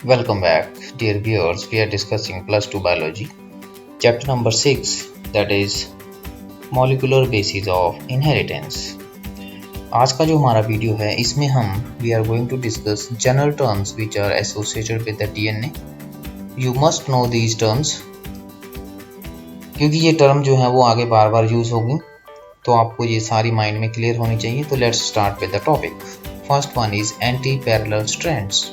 Welcome back, dear viewers. We are discussing plus 2 biology, chapter number 6, that is molecular basis of inheritance. आज का जो हमारा video है इसमें हम we are going to discuss general terms which are associated with the DNA. You must know these terms क्योंकि ये term जो है वो आगे बार बार यूज होगी, तो आपको ये सारी माइंड में क्लियर होनी चाहिए. तो let's start with the topic. First one is anti parallel strands.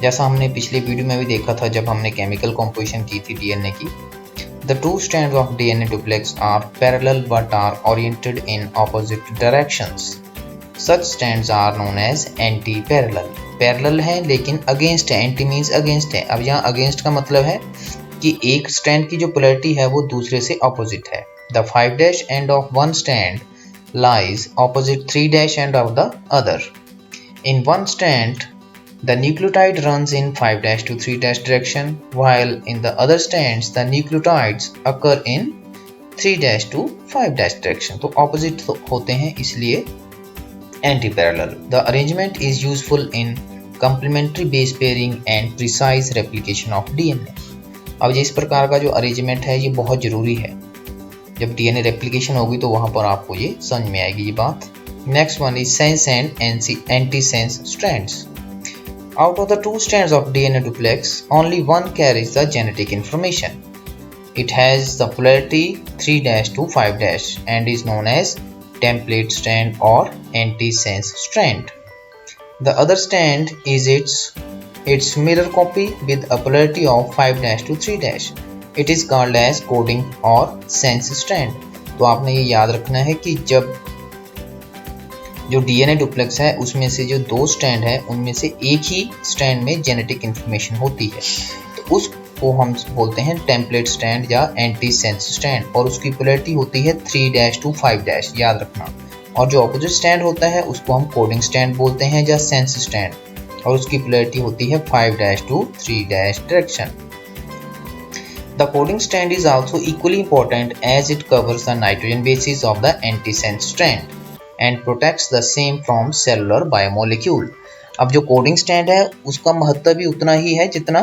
जैसा हमने पिछले वीडियो में भी देखा था जब हमने केमिकल कॉम्पोजिशन की थी डीएनए की. The two strands of DNA duplex are parallel but are oriented in opposite directions. Such strands are known as antiparallel. Parallel है लेकिन अगेंस्ट है. एंटी मींस अगेंस्ट है. अब यहाँ अगेंस्ट का मतलब है कि एक स्ट्रैंड की जो पोलैरिटी है वो दूसरे से ऑपोजिट है. The 5' end of one strand lies opposite 3' end of the other. In one strand the nucleotide runs in 5' to 3' direction, while in the other strands the nucleotides occur in 3' to 5' direction. तो opposite होते हैं इसलिए anti-parallel. The arrangement is useful in complementary base pairing and precise replication of DNA. अब इस प्रकार का जो arrangement है ये बहुत ज़रूरी है. जब डीएनए रेप्लिकेशन होगी तो वहाँ पर आपको ये समझ में आएगी ये बात. Next one is sense and anti sense strands. Out of the two strands of DNA duplex, only one carries the genetic information. It has the polarity 3' to 5' and is known as template strand or antisense strand. The other strand is its mirror copy with a polarity of 5' to 3'. It is called as coding or sense strand. तो आपने ये याद रखना है कि जब जो DNA duplex है उसमें से जो दो स्ट्रैंड है उनमें से एक ही स्ट्रैंड में जेनेटिक इन्फॉर्मेशन होती है, तो उसको हम बोलते हैं टेम्पलेट स्ट्रैंड या एंटी सेंस स्ट्रैंड, और उसकी पोलैरिटी होती है 3' टू 5', याद रखना. और जो ऑपोजिट स्ट्रैंड होता है उसको हम कोडिंग स्ट्रैंड बोलते हैं या सेंस स्ट्रैंड, और उसकी पोलैरिटी होती है 5' to 3' direction. The coding strand is also equally important as it covers the nitrogen bases of the antisense strand and protects the same from cellular biomolecule. अब जो coding strand है उसका महत्व भी उतना ही है जितना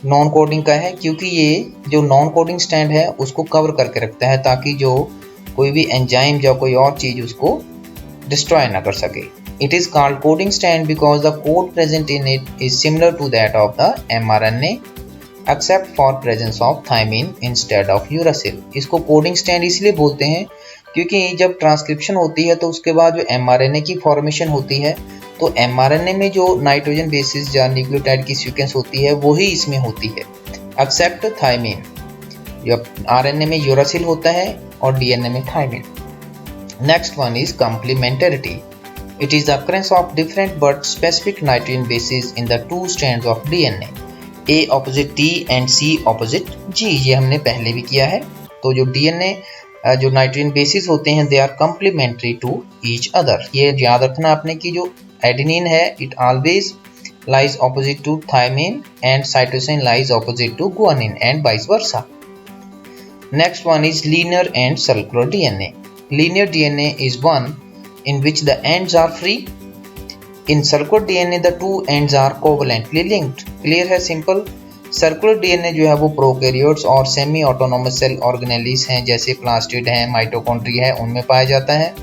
नॉन कोडिंग का है, क्योंकि ये जो नॉन कोडिंग स्ट्रैंड है उसको कवर करके रखता है ताकि जो कोई भी एंजाइम या कोई और चीज उसको डिस्ट्रॉय ना कर सके. It is called coding strand because the code present in it is similar to that of the mRNA except for presence of thymine instead of uracil. इसको कोडिंग स्ट्रैंड इसलिए बोलते हैं क्योंकि जब ट्रांसक्रिप्शन होती है तो उसके बाद जो mRNA की फॉर्मेशन होती है, तो mRNA में जो नाइट्रोजन बेसिस या न्यूक्लियोटाइड की सीक्वेंस होती है वही इसमें होती है एक्सेप्ट थायमिन. जब RNA में यूरासिल होता है और DNA में thymine. Next one is complementarity. It is the occurrence of different but specific nitrogen bases in the two strands of DNA. A opposite T and C opposite G. ये हमने पहले भी किया है. तो जो DNA जो नाइट्रोजन बेसिस होते हैं they are complementary to each other. ये याद रखना आपने कि जो एडेनिन है it always lies opposite to thymine and cytosine lies opposite to guanine and vice versa. Next one is linear and circular DNA. Linear DNA is one in which the ends are free. In circular DNA the two ends are covalently linked. Clear है, simple. Circular DNA जो है वो prokaryotes और semi autonomous cell organelles हैं जैसे plastid है, mitochondria है, उनमें पाया जाता है.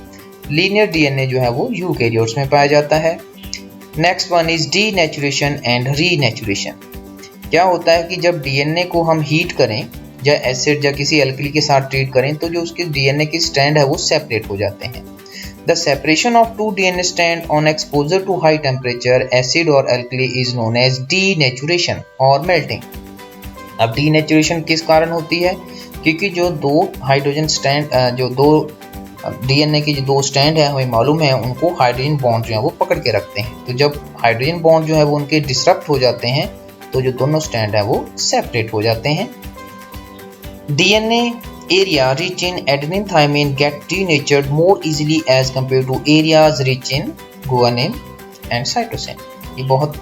लीनियर डीएनए जो है वो यूकैरियोट्स में पाया जाता है. Next one is denaturation and renaturation. क्या होता है कि जब डीएनए को हम हीट करें या एसिड या किसी एल्कली के साथ ट्रीट करें तो जो उसके डीएनए के स्ट्रैंड है वो सेपरेट हो जाते हैं. The separation of two DNA strands on exposure to high temperature, acid or alkali is known as denaturation or melting. अब denaturation किस कारण होती है? क्योंकि जो दो हाइड्रोजन स्ट्रैंड जो दो DNA के जो दो स्ट्रैंड है हमें मालूम है उनको हाइड्रोजन बॉन्ड जो है वो पकड़ के रखते हैं. तो जब हाइड्रोजन बॉन्ड जो है वो उनके डिसरप्ट हो जाते हैं तो जो दोनों स्ट्रैंड है वो सेपरेट हो जाते हैं. DNA area rich in adenine thymine get denatured more easily as compared to areas rich in guanine and cytosine. ये बहुत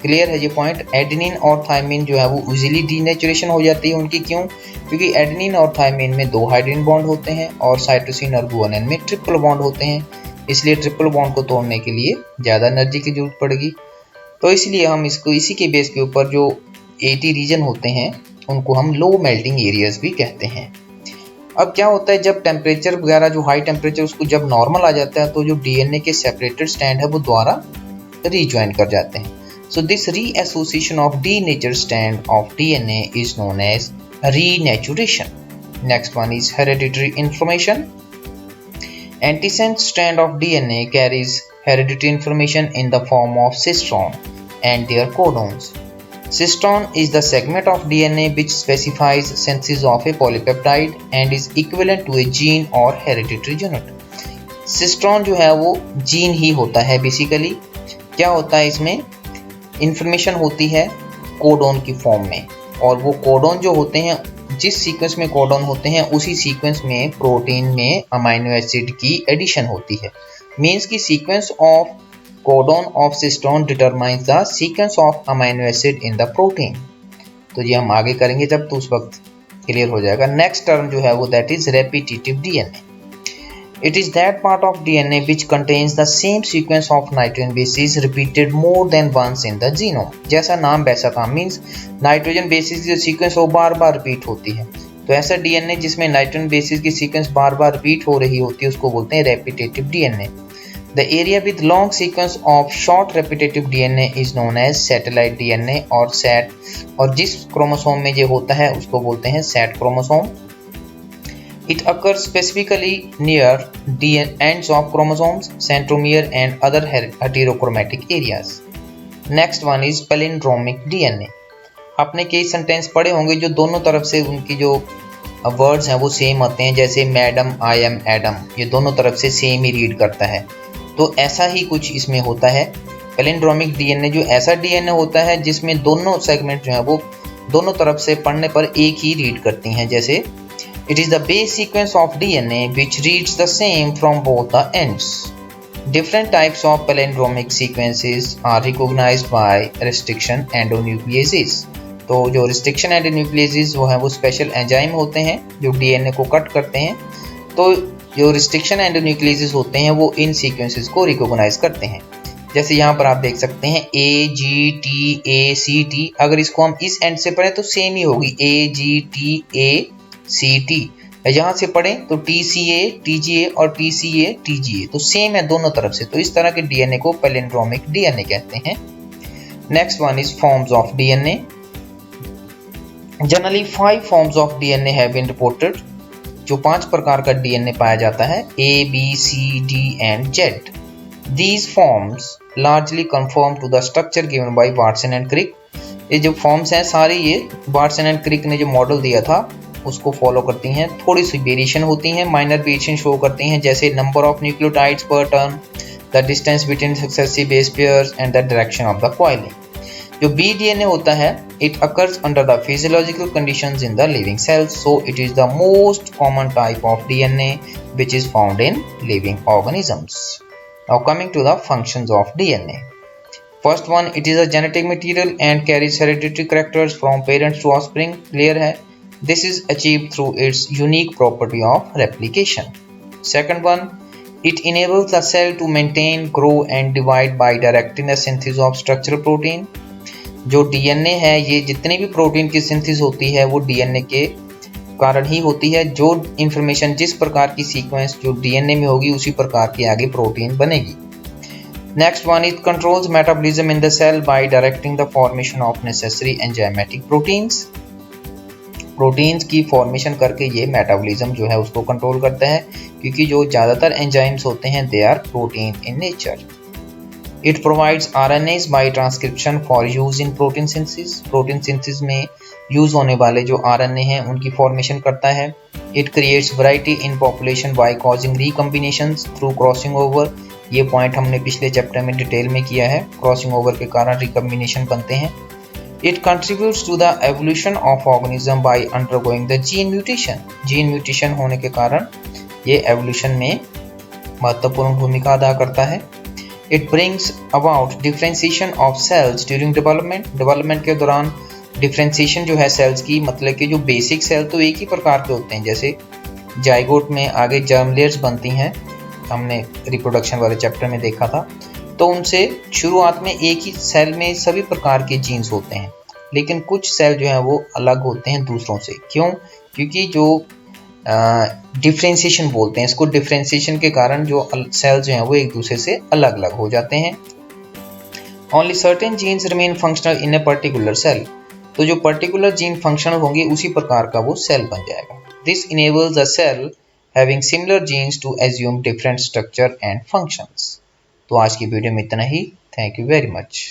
क्लियर है ये पॉइंट. एडेनिन और थायमिन जो है वो इजीली डीनेचुरेशन हो जाती है उनकी. क्यों? क्योंकि एडेनिन और थायमिन में दो हाइड्रोजन बॉन्ड होते हैं और साइटोसिन और गुआनिन में ट्रिपल बॉन्ड होते हैं, इसलिए ट्रिपल बॉन्ड को तोड़ने के लिए ज़्यादा एनर्जी की जरूरत पड़ेगी. तो इसलिए हम इसको इसी के बेस के ऊपर जो 80 रीजन होते हैं उनको हम लो मेल्टिंग एरियाज भी कहते हैं। अब क्या होता है, जब टेम्परेचर वगैरह जो हाई टेम्परेचर उसको जब नॉर्मल आ जाता है तो जो डीएनए के सेपरेटेड स्टैंड है वो दोबारा रीज्वाइन कर जाते हैं। So this reassociation of denatured stand of DNA is known as renaturation. Next one is hereditary information. Antisense strand of DNA carries hereditary information in the form of cistron and their codons. Cistron is the segment of DNA which specifies senses of a polypeptide and is equivalent to a gene or hereditary unit. Cistron जो है वो gene ही होता है basically. क्या होता है, इसमें information होती है कोडोन की फॉर्म में, और वो कोडोन जो होते हैं, जिस सीक्वेंस में कोडोन होते हैं उसी सीक्वेंस में प्रोटीन में अमीनो एसिड की एडिशन होती है। मींस की sequence of codon of cistron determines the sequence of amino acid in the protein. तो ये हम आगे करेंगे जब, तो उस वक्त क्लियर हो जाएगा। नेक्स्ट टर्म जो है वो that is repetitive DNA. It is that part of DNA which contains the same sequence of nitrogen bases repeated more than once in the genome. जैसा नाम वैसा काम, मीन्स नाइट्रोजन बेसिस की जो सीक्वेंस वो बार बार रिपीट होती है। तो ऐसा डीएनए जिसमें नाइट्रोजन बेसिस की सीक्वेंस बार बार रिपीट हो रही होती है उसको बोलते हैं repetitive DNA. The area with long sequence of short repetitive DNA is known as satellite DNA और सैट, और जिस क्रोमोसोम में ये होता है उसको बोलते हैं sat chromosome. It occurs specifically near the ends of chromosomes, centromere and other heterochromatic areas. Next one is palindromic DNA. आपने कई सेंटेंस पढ़े होंगे जो दोनों तरफ से उनकी जो वर्ड्स हैं वो सेम आते हैं, जैसे मैडम, आई एम, एडम, ये दोनों तरफ से सेम ही रीड करता है। तो ऐसा ही कुछ इसमें होता है। पैलिंड्रोमिक डीएनए जो ऐसा डीएनए होता है जिसमें दोनों सेगमेंट जो है वो दोनों तरफ से पढ़ने पर एक ही रीड करती हैं। जैसे it is the base sequence of DNA which reads the same from both the ends. Different types of palindromic sequences are recognized by restriction endonucleases. तो जो restriction endonucleases वो हैं वो स्पेशल एंजाइम होते हैं जो डीएनए को कट करते हैं। तो जो restriction endonucleases होते हैं वो इन सीक्वेंसेस को रिकॉग्नाइज करते हैं। जैसे यहाँ पर आप देख सकते हैं AGTA-CT, अगर इसको हम इस एंड से पढ़ें तो सेम ही होगी AGTA-CT, यहाँ से पढ़ें तो TCA-TGA और TCA-TGA, तो सेम है दोनों तरफ से। तो इस तरह के डीएनए को पैलिंड्रोमिक डीएनए कहते हैं। Next one is forms of DNA. Generally 5 forms of DNA have been reported. जो 5 प्रकार का डीएनए पाया जाता है, A, B, C, D and Z. These forms largely conform to the structure given by Watson and Crick. ये जो forms हैं सारे ये वाटसन एंड क्रिक ने जो मॉडल दिया था उसको फॉलो करती हैं। थोड़ी सी वेरिएशन होती हैं, माइनर वेरिएशन शो करती हैं, जैसे नंबर ऑफ न्यूक्लियोटाइड्स पर turn, the distance between successive base pairs and the direction of the coiling. जो बी डीएनए होता है, it occurs under the physiological conditions in the living cells, so it is the most common type of DNA which is found in living organisms. Now coming to the functions of DNA. First one, it is a genetic material and carries hereditary characters from parents to offspring. Clear है? This is achieved through its unique property of replication. Second one, it enables the cell to maintain, grow and divide by directing the synthesis of structural protein. जो DNA है, ये जितनी भी protein की synthesis होती है वो DNA के कारण ही होती है। जो इंफॉर्मेशन जिस प्रकार की सीक्वेंस जो डीएनए में होगी उसी प्रकार की आगे प्रोटीन बनेगी। Next one, it controls metabolism in the cell by directing the formation of necessary enzymatic proteins. Proteins की फॉर्मेशन करके ये मेटाबॉलिज्म जो है उसको कंट्रोल करता है, क्योंकि जो ज़्यादातर एंजाइम्स होते हैं they are protein in nature. It provides RNAs by transcription for use in protein synthesis. Protein synthesis में यूज होने वाले जो आरएनए हैं उनकी फॉर्मेशन करता है। It creates variety in population by causing recombinations through crossing over. ये point हमने पिछले चैप्टर में डिटेल में किया है, क्रॉसिंग ओवर के कारण रिकॉम्बिनेशन बनते हैं। It contributes to the evolution of organism by undergoing the gene mutation. Gene mutation होने के कारण ये एवोल्यूशन में महत्वपूर्ण भूमिका अदा करता है। It brings about differentiation of cells during development. Development के दौरान डिफरेंशिएशन जो है सेल्स की, मतलब कि जो बेसिक सेल तो एक ही प्रकार के होते हैं, जैसे जाइगोट में आगे जर्म लेयर्स बनती हैं, हमने रिप्रोडक्शन वाले चैप्टर में देखा था। तो उनसे शुरुआत में एक ही सेल में सभी प्रकार के जीन्स होते हैं, लेकिन कुछ सेल जो हैं वो अलग होते हैं दूसरों से। क्यों? क्योंकि जो डिफ्रेंशिएशन बोलते हैं इसको, डिफ्रेंशिएशन के कारण जो सेल जो हैं वो एक दूसरे से अलग अलग हो जाते हैं। Only certain genes remain functional in a particular cell. तो जो पर्टिकुलर जीन फंक्शनल होंगे उसी प्रकार का वो सेल बन जाएगा। This enables a cell having similar genes to assume different structure and functions. तो आज की वीडियो में इतना ही। Thank you very much.